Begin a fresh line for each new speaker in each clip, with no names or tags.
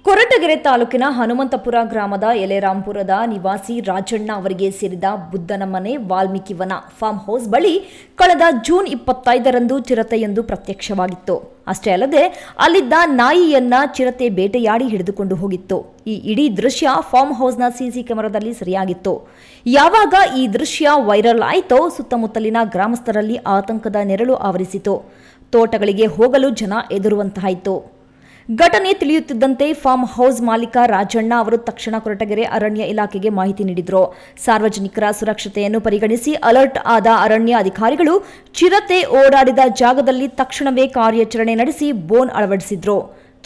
ಕೊರಟಗೆರೆ ತಾಲೂಕಿನ ಹನುಮಂತಪುರ ಗ್ರಾಮದ ಎಲೆರಾಂಪುರದ ನಿವಾಸಿ ರಾಜಣ್ಣ ಅವರಿಗೆ ಸೇರಿದ ಬುದ್ಧನ ಮನೆ ವಾಲ್ಮೀಕಿ ವನ ಫಾರ್ಮ್ ಹೌಸ್ ಬಳಿ ಕಳೆದ ಜೂನ್ 25ರಂದು ಚಿರತೆಯೊಂದು ಪ್ರತ್ಯಕ್ಷವಾಗಿತ್ತು. ಅಷ್ಟೇ ಅಲ್ಲದೆ ಅಲ್ಲಿದ್ದ ನಾಯಿಯನ್ನ ಚಿರತೆ ಬೇಟೆಯಾಡಿ ಹಿಡಿದುಕೊಂಡು ಹೋಗಿತ್ತು. ಈ ಇಡೀ ದೃಶ್ಯ ಫಾರ್ಮ್ ಹೌಸ್ನ ಸಿಸಿ ಕ್ಯಾಮೆರಾದಲ್ಲಿ ಸೆರೆಯಾಗಿತ್ತು. ಯಾವಾಗ ಈ ದೃಶ್ಯ ವೈರಲ್ ಆಯಿತೋ ಸುತ್ತಮುತ್ತಲಿನ ಗ್ರಾಮಸ್ಥರಲ್ಲಿ ಆತಂಕದ ನೆರಳು ಆವರಿಸಿತು. ತೋಟಗಳಿಗೆ ಹೋಗಲು ಜನ ಎದುರುವಂತಾಯಿತು. ಘಟನೆ ತಿಳಿಯುತ್ತಿದ್ದಂತೆ ಫಾರ್ಮ್ ಹೌಸ್ ಮಾಲೀಕ ರಾಜಣ್ಣ ಅವರು ತಕ್ಷಣ ಕೊರಟಗೆರೆ ಅರಣ್ಯ ಇಲಾಖೆಗೆ ಮಾಹಿತಿ ನೀಡಿದರು. ಸಾರ್ವಜನಿಕರ ಸುರಕ್ಷತೆಯನ್ನು ಪರಿಗಣಿಸಿ ಅಲರ್ಟ್ ಆದ ಅರಣ್ಯ ಅಧಿಕಾರಿಗಳು ಚಿರತೆ ಓಡಾಡಿದ ಜಾಗದಲ್ಲಿ ತಕ್ಷಣವೇ ಕಾರ್ಯಾಚರಣೆ ನಡೆಸಿ ಬೋನ್ ಅಳವಡಿಸಿದ್ರು.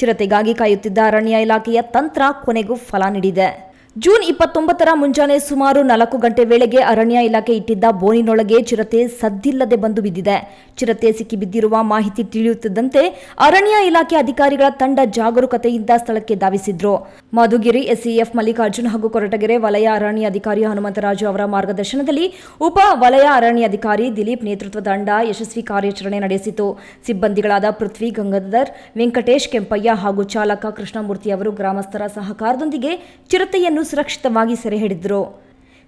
ಚಿರತೆಗಾಗಿ ಕಾಯುತ್ತಿದ್ದ ಅರಣ್ಯ ಇಲಾಖೆಯ ತಂತ್ರ ಕೊನೆಗೂ ಫಲ ನೀಡಿದೆ. ಜೂನ್ 29ರ ಮುಂಜಾನೆ ಸುಮಾರು 4 ಗಂಟೆ ವೇಳೆಗೆ ಅರಣ್ಯ ಇಲಾಖೆ ಇಟ್ಟಿದ್ದ ಬೋನಿನೊಳಗೆ ಚಿರತೆ ಸದ್ದಿಲ್ಲದೆ ಬಂದು ಬಿದ್ದಿದೆ. ಚಿರತೆ ಸಿಕ್ಕಿಬಿದ್ದಿರುವ ಮಾಹಿತಿ ತಿಳಿಯುತ್ತಿದ್ದಂತೆ ಅರಣ್ಯ ಇಲಾಖೆ ಅಧಿಕಾರಿಗಳ ತಂಡ ಜಾಗರೂಕತೆಯಿಂದ ಸ್ಥಳಕ್ಕೆ ಧಾವಿಸಿದ್ರು. ಮಧುಗಿರಿ ಎಸ್ಸಿಎಫ್ ಮಲ್ಲಿಕಾರ್ಜುನ್ ಹಾಗೂ ಕೊರಟಗೆರೆ ವಲಯ ಅರಣ್ಯ ಅಧಿಕಾರಿ ಹನುಮಂತರಾಜು ಅವರ ಮಾರ್ಗದರ್ಶನದಲ್ಲಿ ಉಪ ವಲಯ ಅರಣ್ಯ ಅಧಿಕಾರಿ ದಿಲೀಪ್ ನೇತೃತ್ವದ ತಂಡ ಯಶಸ್ವಿ ಕಾರ್ಯಾಚರಣೆ ನಡೆಸಿತು. ಸಿಬ್ಬಂದಿಗಳಾದ ಪೃಥ್ವಿ, ಗಂಗಾಧರ್, ವೆಂಕಟೇಶ್, ಕೆಂಪಯ್ಯ ಹಾಗೂ ಚಾಲಕ ಕೃಷ್ಣಮೂರ್ತಿ ಅವರು ಗ್ರಾಮಸ್ಥರ ಸಹಕಾರದೊಂದಿಗೆ ಚಿರತೆಯನ್ನು ಸುರಕ್ಷಿತವಾಗಿ ಸೆರೆ ಹಿಡಿದರು.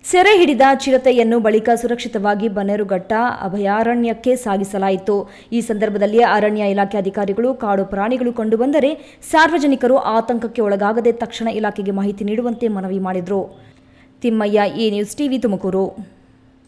ಸೆರೆ ಹಿಡಿದ ಚಿರತೆಯನ್ನು ಬಳಿಕ ಸುರಕ್ಷಿತವಾಗಿ ಬನ್ನೇರುಘಟ್ಟ ಅಭಯಾರಣ್ಯಕ್ಕೆ ಸಾಗಿಸಲಾಯಿತು. ಈ ಸಂದರ್ಭದಲ್ಲಿ ಅರಣ್ಯ ಇಲಾಖೆ ಅಧಿಕಾರಿಗಳು ಕಾಡು ಪ್ರಾಣಿಗಳು ಕಂಡುಬಂದರೆ ಸಾರ್ವಜನಿಕರು ಆತಂಕಕ್ಕೆ ಒಳಗಾಗದೆ ತಕ್ಷಣ ಇಲಾಖೆಗೆ ಮಾಹಿತಿ ನೀಡುವಂತೆ ಮನವಿ ಮಾಡಿದರು. Thimmaiah, A news TV, Tumakuru.